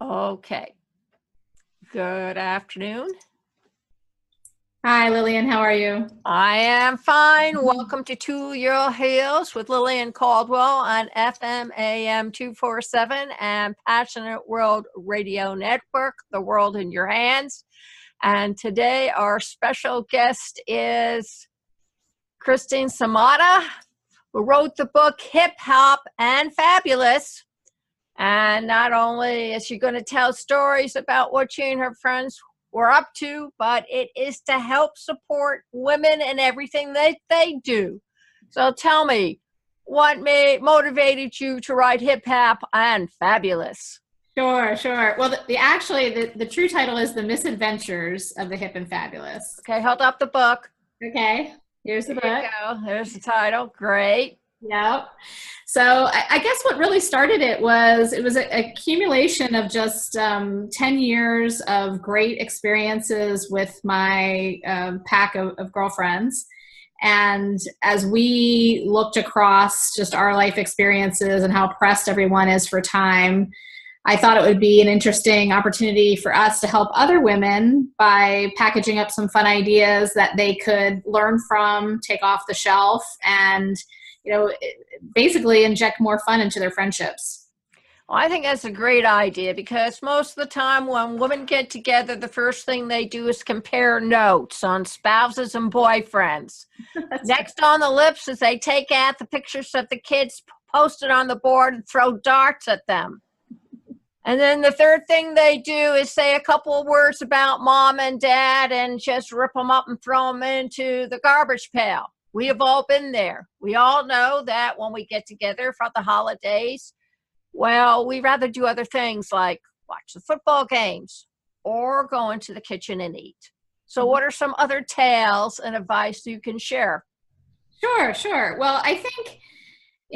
Okay. Good afternoon. Hi, Lillian. How are you? I am fine. Welcome to Two Your Heels with Lillian Caldwell on FM AM 247 and Passionate World Radio Network, The World in Your Hands. And today our special guest is Christine Samata, who wrote the book Hip Hop and Fabulous. And not only is she going to tell stories about what she and her friends were up to, but it is to help support women in everything that they do. So tell me, what motivated you to write Hip Hop and Fabulous? Sure. Well, the true title is The Misadventures of the Hip and Fabulous. Okay, hold up the book. Okay, here's the book. There you go. There's the title. Great. Yep. So I guess what really started it was an accumulation of just 10 years of great experiences with my pack of girlfriends. And as we looked across just our life experiences and how pressed everyone is for time, I thought it would be an interesting opportunity for us to help other women by packaging up some fun ideas that they could learn from, take off the shelf, and basically inject more fun into their friendships. Well, I think that's a great idea because most of the time when women get together, the first thing they do is compare notes on spouses and boyfriends. Next on the lips is they take out the pictures of the kids posted on the board and throw darts at them. And then the third thing they do is say a couple of words about mom and dad and just rip them up and throw them into the garbage pail. We have all been there. We all know that when we get together for the holidays, well, we rather do other things like watch the football games or go into the kitchen and eat. So what are some other tales and advice you can share? Sure. Well, I think,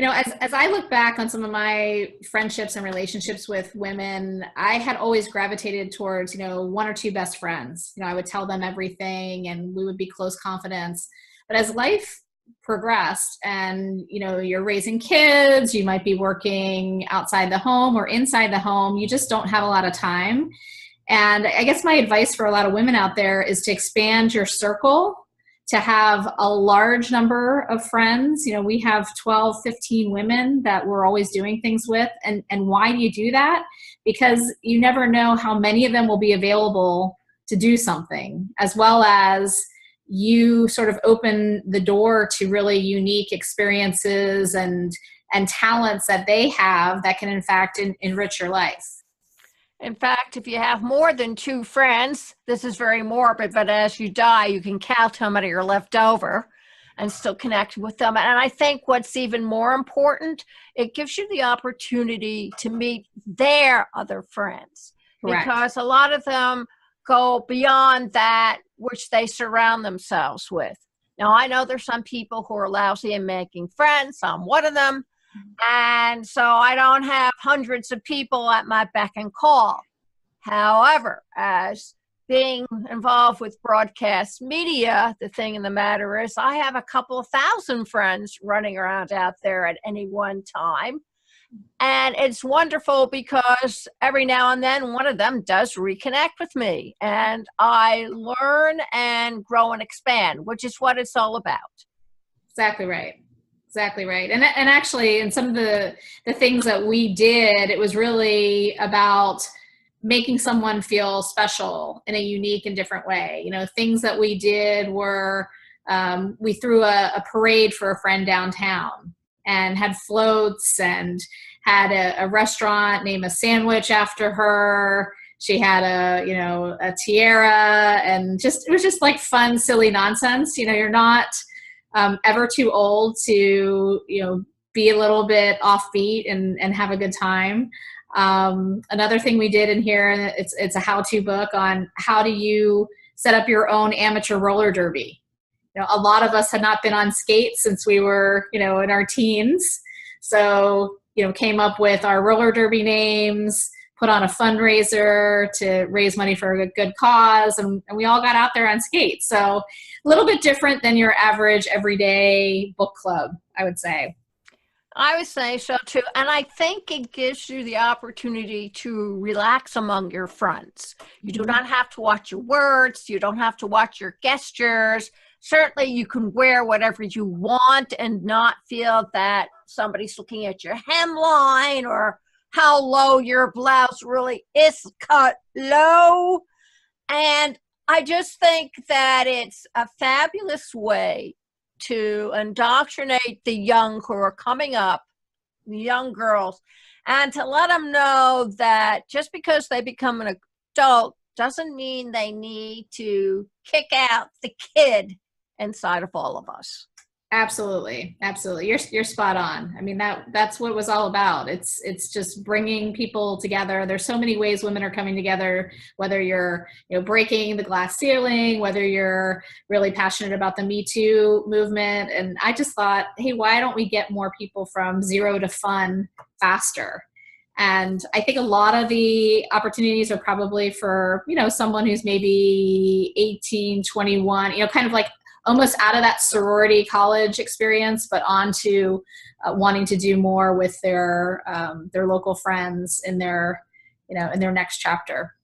as I look back on some of my friendships and relationships with women, I had always gravitated towards, one or two best friends. I would tell them everything and we would be close confidants. But as life progressed and, you're raising kids, you might be working outside the home or inside the home, you just don't have a lot of time. And I guess my advice for a lot of women out there is to expand your circle, to have a large number of friends. We have 12, 15 women that we're always doing things with. And why do you do that? Because you never know how many of them will be available to do something, as well as you sort of open the door to really unique experiences and talents that they have that can in fact enrich your life. In fact, if you have more than two friends, this is very morbid, but as you die, you can count how many are left over and still connect with them. And I think what's even more important, it gives you the opportunity to meet their other friends. Correct. Because a lot of them go beyond that which they surround themselves with. Now, I know there's some people who are lousy in making friends. I'm one of them. And so I don't have hundreds of people at my beck and call. However, as being involved with broadcast media, the thing in the matter is I have a couple of thousand friends running around out there at any one time. And it's wonderful because every now and then one of them does reconnect with me and I learn and grow and expand, which is what it's all about. Exactly right. And actually, in some of the things that we did, it was really about making someone feel special in a unique and different way. Things that we did were we threw a parade for a friend downtown and had floats and had a restaurant name a sandwich after her. She had a tiara, and it was just like fun, silly nonsense. You're not ever too old to, be a little bit offbeat and have a good time. Another thing we did in here, it's a how-to book on how do you set up your own amateur roller derby. A lot of us had not been on skates since we were, in our teens. So, came up with our roller derby names, put on a fundraiser to raise money for a good cause, and we all got out there on skates. So a little bit different than your average everyday book club, I would say. I would say so too. And I think it gives you the opportunity to relax among your friends. You do Mhm. not have to watch your words, you don't have to watch your gestures. Certainly, you can wear whatever you want and not feel that somebody's looking at your hemline or how low your blouse really is cut low. And I just think that it's a fabulous way to indoctrinate the young who are coming up, the young girls, and to let them know that just because they become an adult doesn't mean they need to kick out the kid inside of all of us. Absolutely, absolutely. You're spot on. I mean, that's what it was all about. It's just bringing people together. There's so many ways women are coming together. Whether you're breaking the glass ceiling, whether you're really passionate about the Me Too movement, and I just thought, hey, why don't we get more people from zero to fun faster? And I think a lot of the opportunities are probably for someone who's maybe 18, 21, kind of like almost out of that sorority college experience, but on to wanting to do more with their local friends in their in their next chapter.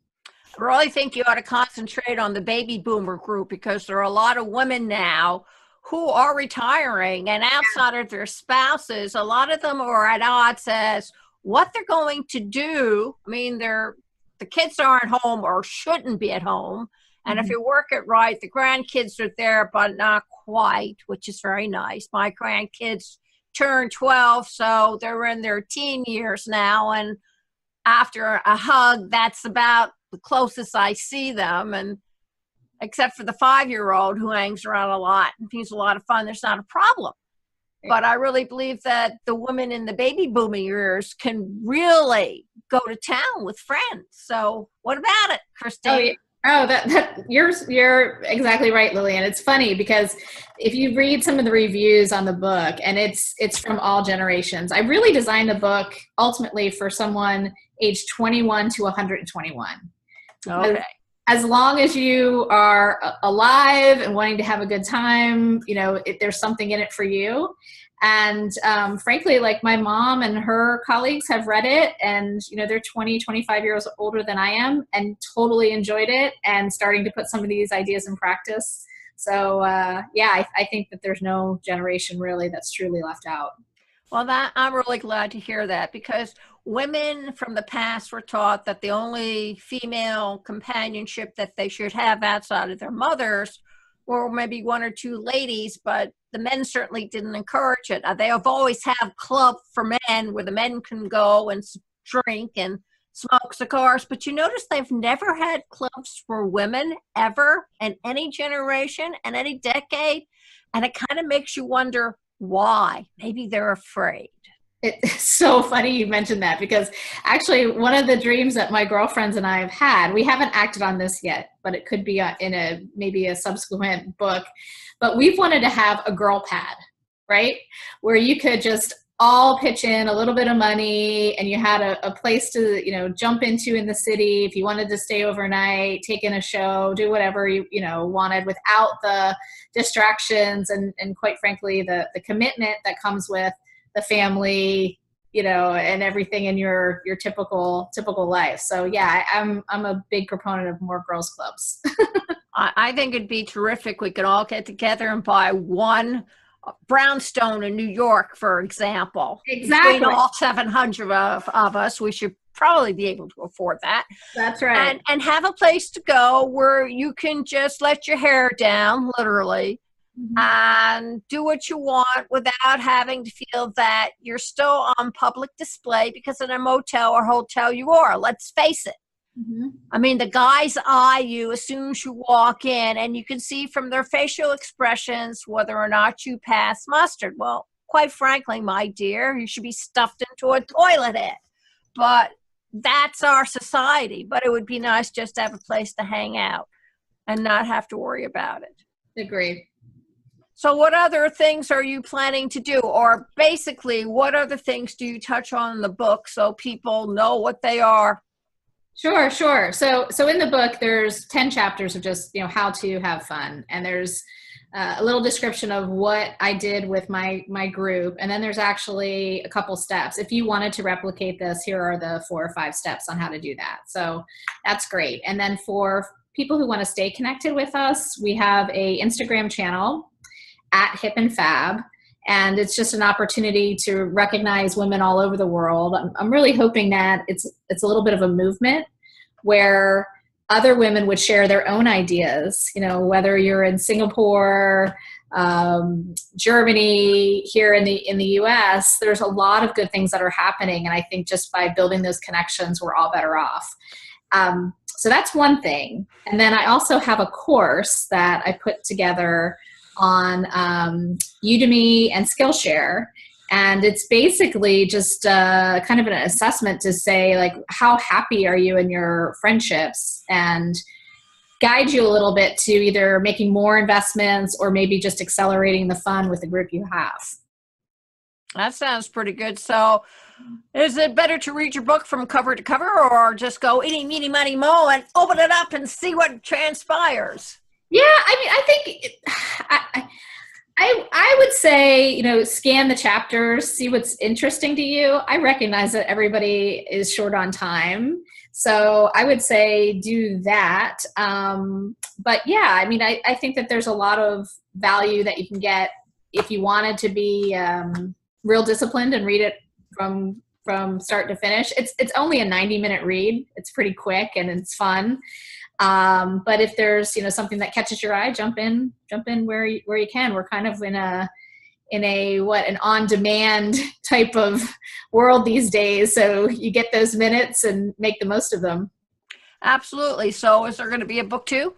I really think you ought to concentrate on the baby boomer group because there are a lot of women now who are retiring, and outside of their spouses, a lot of them are at odds as what they're going to do. I mean, the kids aren't home or shouldn't be at home. And if you work it right, the grandkids are there, but not quite, which is very nice. My grandkids turned 12, so they're in their teen years now. And after a hug, that's about the closest I see them. And except for the 5-year-old who hangs around a lot and he's a lot of fun, there's not a problem. But I really believe that the women in the baby booming years can really go to town with friends. So what about it, Christine? Oh, yeah. Oh, that you're exactly right, Lillian. It's funny because if you read some of the reviews on the book, and it's from all generations. I really designed the book ultimately for someone age 21 to 121. Okay. As long as you are alive and wanting to have a good time, there's something in it for you. And frankly, like my mom and her colleagues have read it, and they're 20, 25 years older than I am, and totally enjoyed it and starting to put some of these ideas in practice. So yeah, I think that there's no generation really that's truly left out. Well, that I'm really glad to hear that because women from the past were taught that the only female companionship that they should have outside of their mothers were maybe one or two ladies, but the men certainly didn't encourage it. They have always had club for men where the men can go and drink and smoke cigars, but you notice they've never had clubs for women ever in any generation and any decade, and it kind of makes you wonder why. Maybe they're afraid. It's so funny you mentioned that because actually one of the dreams that my girlfriends and I have had, we haven't acted on this yet, but it could be in maybe a subsequent book, but we've wanted to have a girl pad, right? Where you could just all pitch in a little bit of money and you had a place to, jump into in the city. If you wanted to stay overnight, take in a show, do whatever you wanted without the distractions and quite frankly, the commitment that comes with the family, and everything in your typical life. So yeah, I'm a big proponent of more girls clubs. I think it'd be terrific. We could all get together and buy one brownstone in New York, for example. Exactly. Between all 700 of us, we should probably be able to afford that. That's right. And have a place to go where you can just let your hair down, literally, and do what you want without having to feel that you're still on public display because in a motel or hotel you are. Let's face it. I mean, the guys eye you as soon as you walk in, and you can see from their facial expressions whether or not you pass mustard. Well, quite frankly, my dear, you should be stuffed into a toilet head. But that's our society. But it would be nice just to have a place to hang out and not have to worry about it. Agree. So what other things are you planning to do? Or basically, what other things do you touch on in the book so people know what they are? Sure. So in the book, there's 10 chapters of just, how to have fun. And there's a little description of what I did with my group, and then there's actually a couple steps. If you wanted to replicate this, here are the 4 or 5 steps on how to do that. So that's great. And then for people who want to stay connected with us, we have a Instagram channel at Hip and Fab. And it's just an opportunity to recognize women all over the world. I'm really hoping that it's a little bit of a movement where other women would share their own ideas, you know, whether you're in Singapore, Germany, here in the US, there's a lot of good things that are happening. And I think just by building those connections, we're all better off. So that's one thing. And then I also have a course that I put together on Udemy and Skillshare. And it's basically just kind of an assessment to say, like, how happy are you in your friendships, and guide you a little bit to either making more investments or maybe just accelerating the fun with the group you have. That sounds pretty good. So is it better to read your book from cover to cover, or just go eeny, meeny, miny, mo and open it up and see what transpires? Yeah, I mean, I think I would say, you know, scan the chapters, see what's interesting to you. I recognize that everybody is short on time, so I would say do that. But yeah, I mean, I think that there's a lot of value that you can get if you wanted to be real disciplined and read it from start to finish. It's only a 90-minute read. It's pretty quick and it's fun. But if there's, you know, something that catches your eye, jump in where you can. We're kind of in an on-demand type of world these days. So you get those minutes and make the most of them. Absolutely. So is there going to be a book too?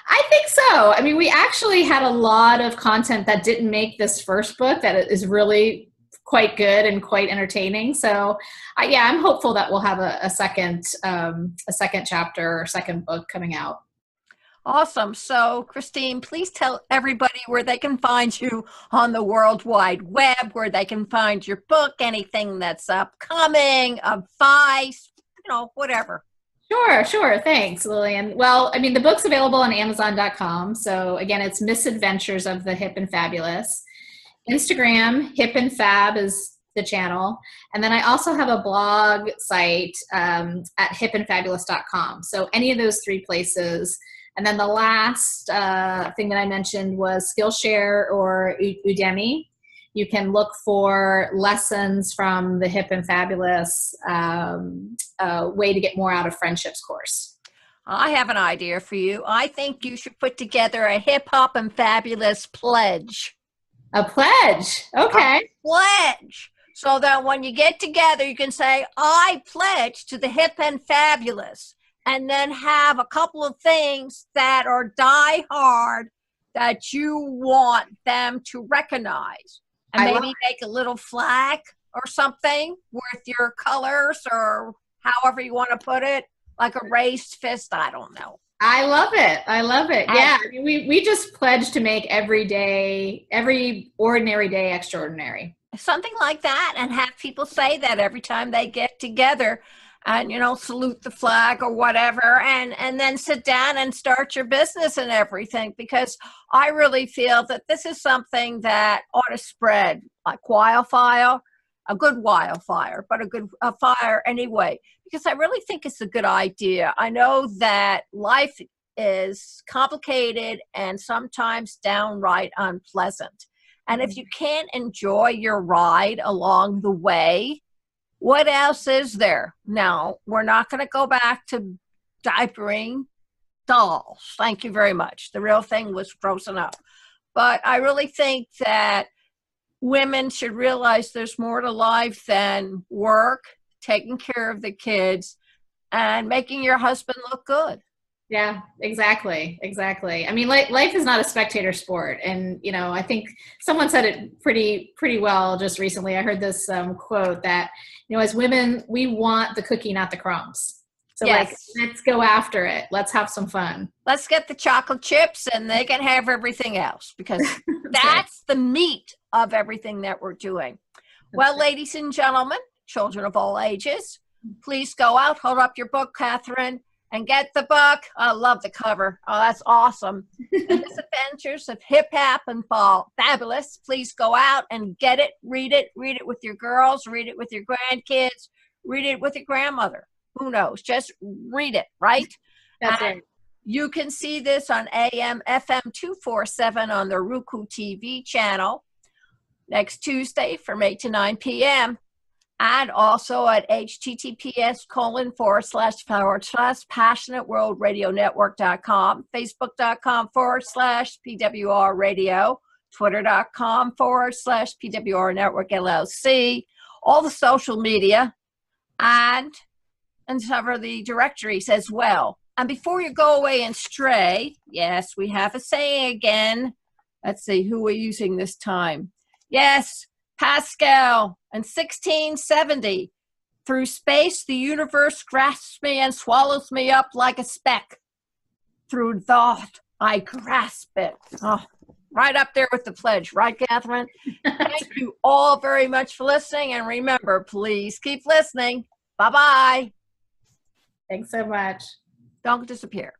I think so. I mean, we actually had a lot of content that didn't make this first book that is really quite good and quite entertaining. So yeah, I'm hopeful that we'll have a second chapter or second book coming out. Awesome. So Christine, please tell everybody where they can find you on the World Wide Web, where they can find your book, anything that's upcoming, advice, you know, whatever. Sure. Thanks, Lillian. Well, I mean, the book's available on Amazon.com. So again, it's Misadventures of the Hip and Fabulous. Instagram, Hip and Fab is the channel. And then I also have a blog site at hipandfabulous.com. So any of those 3 places. And then the last thing that I mentioned was Skillshare or Udemy. You can look for lessons from the Hip and Fabulous way to get more out of friendships course. I have an idea for you. I think you should put together a Hip Hop and Fabulous pledge. A pledge. Okay. A pledge. So that when you get together, you can say, I pledge to the Hip and Fabulous, and then have a couple of things that are die hard that you want them to recognize. And maybe make a little flag or something with your colors, or however you want to put it, like a raised fist. I don't know. I love it. Yeah. I mean, we just pledge to make every ordinary day extraordinary. Something like that, and have people say that every time they get together, and, you know, salute the flag or whatever, and then sit down and start your business and everything, because I really feel that this is something that ought to spread like wildfire, a good wildfire, but a fire anyway, because I really think it's a good idea. I know that life is complicated and sometimes downright unpleasant. And if you can't enjoy your ride along the way, what else is there? Now, we're not going to go back to diapering dolls. Thank you very much. The real thing was frozen up. But I really think that women should realize there's more to life than work, taking care of the kids, and making your husband look good. Yeah, exactly. I mean, life is not a spectator sport. And, you know, I think someone said it pretty well just recently. I heard this quote that, you know, as women, we want the cookie, not the crumbs. So yes. Like, let's go after it. Let's have some fun. Let's get the chocolate chips, and they can have everything else, because that's the meat of everything that we're doing. Well, ladies and gentlemen, children of all ages, please go out, hold up your book, Catherine, and get the book. I love the cover. Oh, that's awesome. The Misadventures of Hip Hop and Fall. Fabulous. Please go out and get it, read it with your girls, read it with your grandkids, read it with your grandmother. Who knows? Just read it, right? That's right. You can see this on AM FM 247 on the Roku TV channel next Tuesday from 8 to 9 p.m. And also at https://passionateworldradionetwork.com, facebook.com/PWR radio, twitter.com/PWR Network LLC, all the social media, and some of the directories as well. And before you go away and stray, yes, we have a saying again. Let's see who we're using this time. Yes, Pascal in 1670. Through space, the universe grasps me and swallows me up like a speck. Through thought, I grasp it. Oh, right up there with the pledge, right, Catherine? Thank you all very much for listening. And remember, please keep listening. Bye-bye. Thanks so much. Don't disappear.